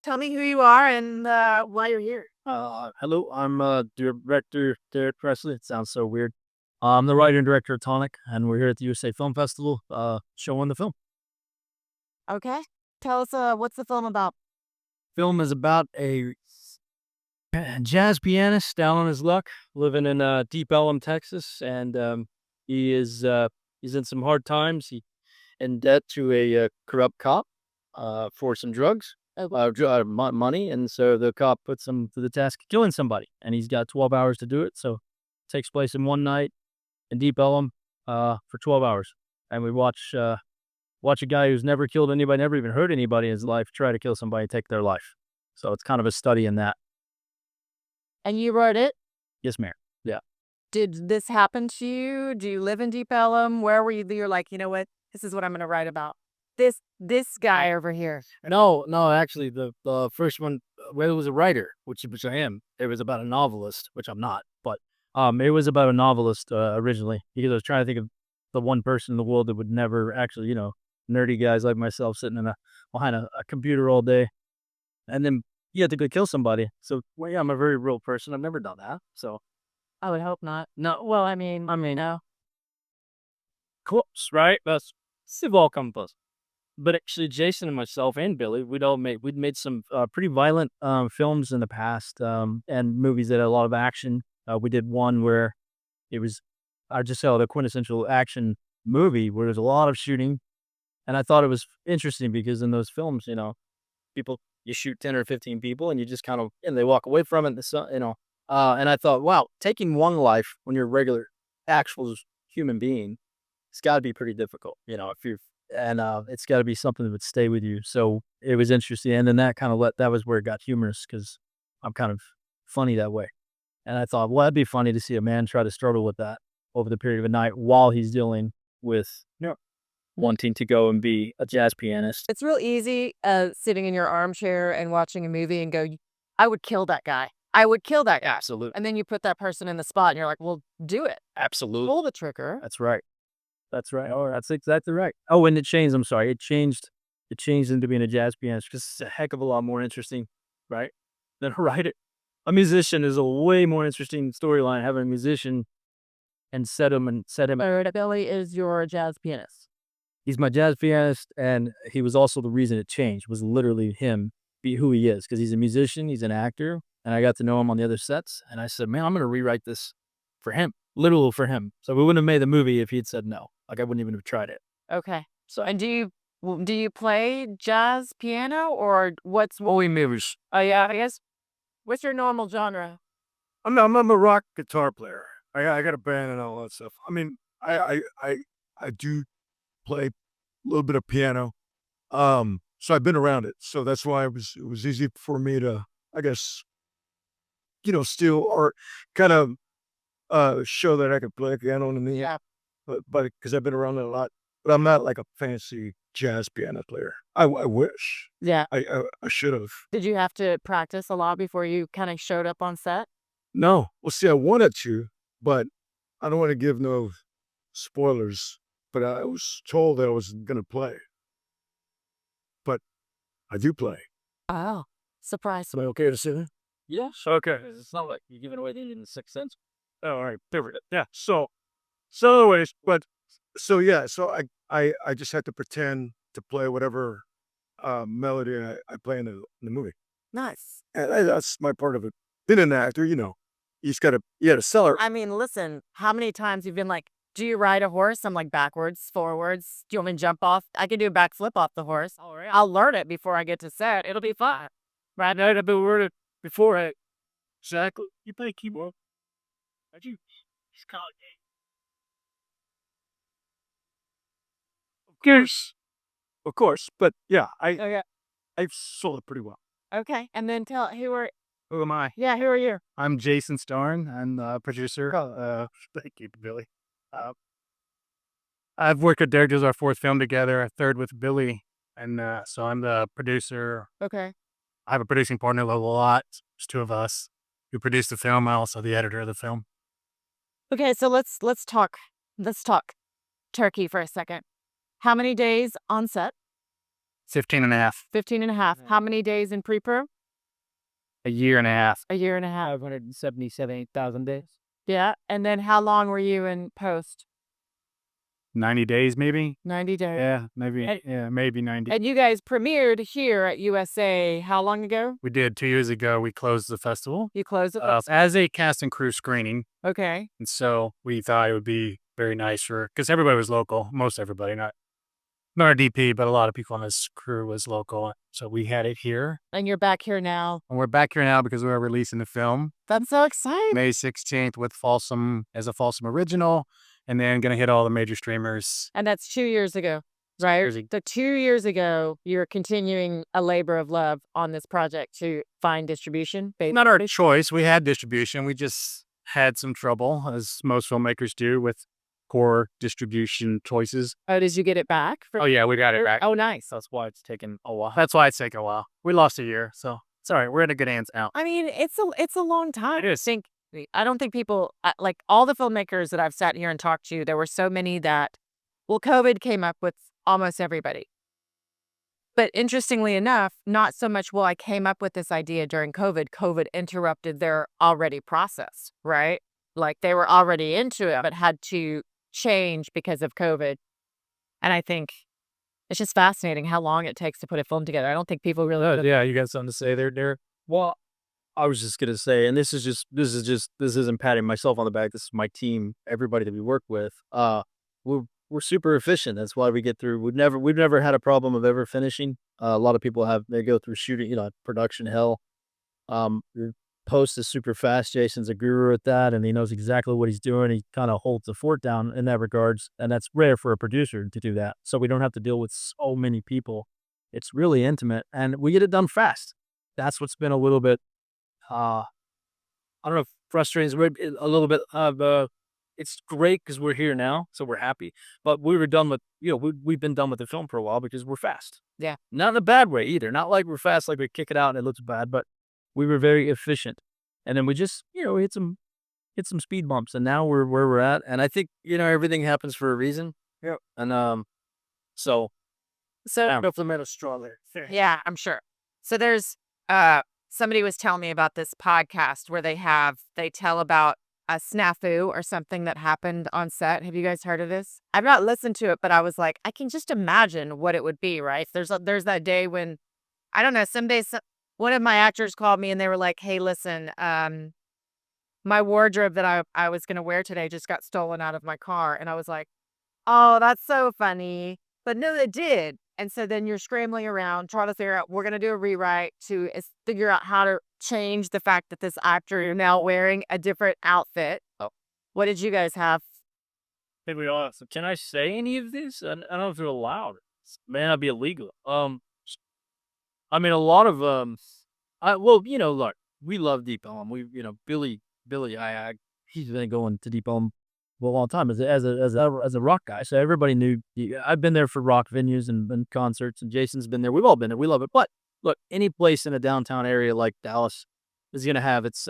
Tell me who you are and why you're here. Hello, I'm director Derek Presley. It sounds so weird. I'm the writer and director of Tonic, and we're here at the USA Film Festival, showing the film. Okay. Tell us what's the film about? Film is about a jazz pianist down on his luck, living in Deep Ellum, Texas, and he is he's in some hard times. He in debt to a corrupt cop for some drugs, money, and so the cop puts him to the task of killing somebody, and he's got 12 hours to do it. So it takes place in one night in Deep Ellum for 12 hours, and we watch a guy who's never killed anybody, never even hurt anybody in his life, try to kill somebody, and take their life. So it's kind of a study in that. And you wrote it. Yes, ma'am. Yeah. Did this happen to you? Do you live in Deep Ellum? Where were you? You're like, you know what? This is what I'm going to write about. This guy over here. No, actually, the first one, well, it was a writer, which I am. It was about a novelist, which I'm not, but it was about a novelist originally, because I was trying to think of the one person in the world that would never actually, nerdy guys like myself sitting behind a computer all day, and then you have to go kill somebody. So, well, yeah, I'm a very real person. I've never done that. So, I would hope not. no, Well, I mean, no. close, right? That's civil compass. But actually, Jason and myself and Billy, we'd made some pretty violent films in the past, and movies that had a lot of action. We did one where it was, I just call it a quintessential action movie where there's a lot of shooting, and I thought it was interesting because in those films, people, you shoot 10 or 15 people and you just kind of, and they walk away from it. And I thought, wow, taking one life when you're a regular, actual human being, it's got to be pretty difficult, if you're, and it's got to be something that would stay with you. So it was interesting, and then that was where it got humorous because I'm kind of funny that way. And I thought, well, that'd be funny to see a man try to struggle with that over the period of a night while he's dealing with, wanting to go and be a jazz pianist. It's real easy sitting in your armchair and watching a movie and go, I would kill that guy. I would kill that guy. Absolutely. And then you put that person in the spot and you're like, well, do it. Absolutely. Pull the trigger. That's right. That's right. Oh, that's exactly right. Oh, and it changed. I'm sorry. It changed. It changed into being a jazz pianist because it's a heck of a lot more interesting, right? Than a writer. A musician is a way more interesting storyline. Having a musician and set him. Billy is your jazz pianist. He's my jazz pianist, and he was also the reason it changed. Was literally him be who he is because he's a musician, he's an actor, and I got to know him on the other sets. And I said, man, I'm going to rewrite this for him, literal for him. So we wouldn't have made the movie if he'd said no. Like I wouldn't even have tried it. Okay. So, and do you play jazz piano or what's? Only movies. Oh yeah, I guess. What's your normal genre? I'm a rock guitar player. I got a band and all that stuff. I mean, I do play a little bit of piano. So I've been around it. So that's why it was easy for me to, I guess, steal or kind of show that I could play piano in the Yeah. but because I've been around it a lot. But I'm not like a fancy jazz piano player. I wish Yeah. I should have. Did you have to practice a lot before you kind of showed up on set? No, well, see, I wanted to, but I don't want to give no spoilers. But I was told that I was gonna play. But I do play. Oh, surprise. Am I okay to say that? Yes. Okay. It's not like you're giving away the Sixth Sense. Oh, all right, favorite. Yeah. So anyways, so yeah, so I just had to pretend to play whatever melody I play in the movie, Nice. and that's my part of it. Being an actor, you just you gotta sell it. I mean, listen, how many times you've been like, do you ride a horse? I'm like backwards, forwards. Do you want me to jump off? I can do a backflip off the horse. All right. I'll learn it before I get to set. It'll be fun. Right, I've been learning before. Exactly. You play keyboard? I do. It's called of course, but yeah, Okay. I've sold it pretty well. Okay. And then tell Who am I? who are you? I'm Jason Starne. I'm the producer. Thank you, Billy. I've worked with Derek. This is our fourth film together, our third with Billy. And so I'm the producer. Okay. I have a producing partner, a lot. There's two of us who produced the film. I'm also the editor of the film. Okay, so let's talk. Let's talk turkey for a second. How many days on set? 15 and a half. 15 and a half. How many days in pre-pro? A year and a half. A year and a half. 577,000 days. Yeah. And then how long were you in post? 90 days, maybe. 90 days. Yeah, maybe. Yeah, maybe 90. And you guys premiered here at USA how long ago? We did 2 years ago. We closed the festival You closed it? as a cast and crew screening. Okay. And so we thought it would be very nice because everybody was local, most everybody, not our DP, but a lot of people on this crew was local. So we had it here. And you're back here now. And we're back here now because we're releasing the film That's so exciting. May 16th with Folsom as a Folsom original, and then going to hit all the major streamers. And that's 2 years ago, right? years ago. So 2 years ago, you're continuing a labor of love on this project to find distribution. Not our choice. We had distribution. We just had some trouble, as most filmmakers do, with poor distribution choices. Oh, did you get it back? Oh, yeah, we got it back. Oh, nice. That's why it's taken a while. That's why it's taken a while. We lost a year, so it's all right. We're in a good hands now. I mean, it's a long time. It is. I don't think people like all the filmmakers that I've sat here and talked to. There were so many that, well, COVID came up with almost everybody. But interestingly enough, not so much, well, I came up with this idea during COVID. COVID interrupted their already process, right? Like they were already into it, but had to change because of COVID. And I think it's just fascinating how long it takes to put a film together. I don't think people really. Yeah, you got something to say there, Derek? Well, I was just gonna say, and this isn't patting myself on the back. This is my team, everybody that we work with. We're super efficient. That's why we get through. We've never had a problem of ever finishing. A lot of people they go through shooting, production hell. Your post is super fast. Jason's a guru at that, and he knows exactly what he's doing. He kind of holds the fort down in that regards, and that's rare for a producer to do that. So we don't have to deal with so many people. It's really intimate, and we get it done fast. That's what's been a little bit, I don't know, if frustrating. A little bit of it's great because we're here now, so we're happy. But we were done with, we've been done with the film for a while because we're fast. Yeah. Not in a bad way either. Not like we're fast, like we kick it out and it looks bad, but we were very efficient. And then we just, hit some speed bumps, and now we're where we're at. And I think, everything happens for a reason. Yep. And so Definitely made us stronger. Yeah, I'm sure. So there's somebody was telling me about this podcast where they tell about a snafu or something that happened on set. Have you guys heard of this? I've not listened to it, but I was like, I can just imagine what it would be, right? There's that day when, I don't know, some days one of my actors called me and they were like, hey, listen, my wardrobe that I was going to wear today just got stolen out of my car. And I was like, oh, that's so funny. But no, it did. And so then you're scrambling around, trying to figure out, we're going to do a rewrite to figure out how to change the fact that this actor is now wearing a different outfit. Oh. What did you guys have? I think we all. So can I say any of this? I don't know if they're allowed. It may not be illegal. I mean, a lot of look, we love Deep Ellum. Billy, he's been going to Deep Ellum for a long time as a rock guy. So everybody knew. I've been there for rock venues and concerts, and Jason's been there. We've all been there. We love it. But look, any place in a downtown area like Dallas is gonna have its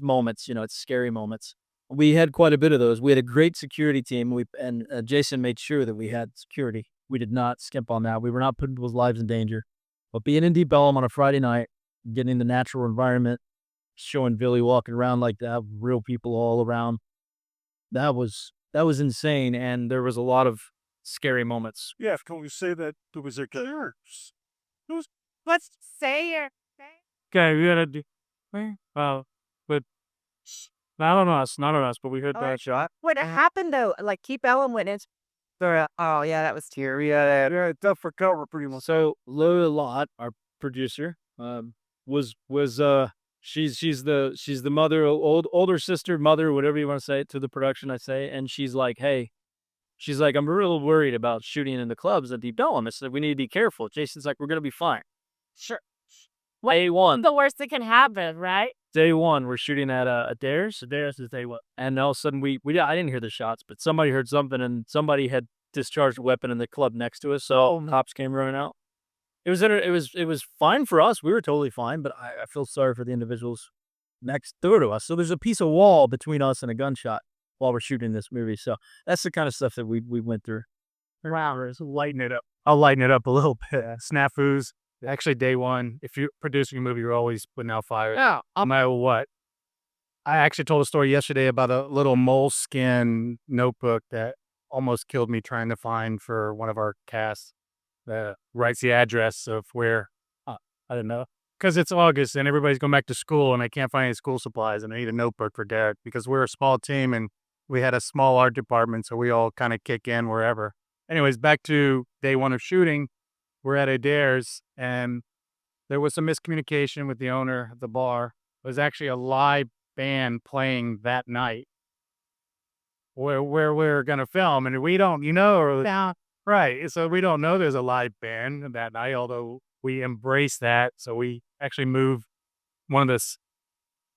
moments. Its scary moments. We had quite a bit of those. We had a great security team. And Jason made sure that we had security. We did not skimp on that. We were not putting people's lives in danger. But being in Deep Ellum on a Friday night, getting the natural environment, showing Billy walking around like that, real people all around, that was insane. And there was a lot of scary moments. Yeah, can we say that there was a curse? Let's say it. Okay, we gotta do. But not on us, but we heard that shot. What happened though? Like Deep Ellum went into. Oh yeah, that was terrible. Yeah, tough for cover pretty much. So Lola Lott, our producer, was she's the mother, older sister, mother, whatever you want to say, to the production. I say, and she's like, I'm real worried about shooting in the clubs at Deep Ellum. I said we need to be careful. Jason's like, we're gonna be fine. Sure. Day one. The worst that can happen, right? Day one, we're shooting at Adair's. Adair's is day one. And all of a sudden, I didn't hear the shots, but somebody heard something, and somebody had discharged a weapon in the club next to us. So cops came running out. It was fine for us. We were totally fine, but I feel sorry for the individuals next door to us. So there's a piece of wall between us and a gunshot while we're shooting this movie. So that's the kind of stuff that we went through. Wow. Just lighten it up. I'll lighten it up a little bit. Snafus. Actually, day one, if you're producing a movie, you're always putting out fires. Yeah. No matter what. I actually told a story yesterday about a little moleskin notebook that almost killed me trying to find for one of our casts that writes the address of where, I don't know. Because it's August and everybody's going back to school and I can't find any school supplies and I need a notebook for Derek because we're a small team and we had a small art department, so we all kind of kick in wherever. Anyways, back to day one of shooting, we're at Adair's and there was some miscommunication with the owner of the bar. It was actually a live band playing that night where we're gonna film, and we don't, or right. So we don't know there's a live band that night, although we embrace that. So we actually moved one of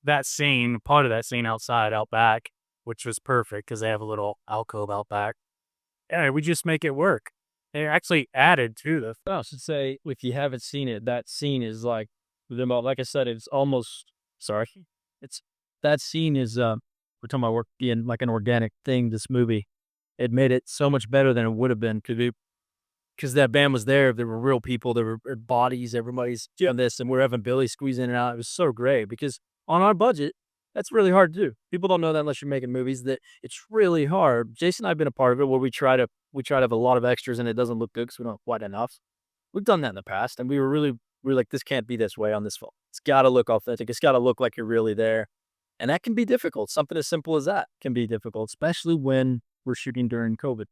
that scene, part of that scene outside, out back, which was perfect because they have a little alcove out back. Anyway, we just make it work. They actually added to the. I should say, if you haven't seen it, that scene is like I said, it's almost sorry. It's that scene is we're talking about work being like an organic thing. This movie, it made it so much better than it would have been because that band was there. There were real people. There were bodies. Everybody's doing this, and we're having Billy squeeze in and out. It was so great because on our budget, that's really hard to do. People don't know that unless you're making movies. That it's really hard. Jason and I've been a part of it where we try to have a lot of extras and it doesn't look good because we don't have quite enough. We've done that in the past, and we were like, this can't be this way on this film. It's got to look authentic. It's got to look like you're really there, and that can be difficult. Something as simple as that can be difficult, especially when we're shooting during COVID.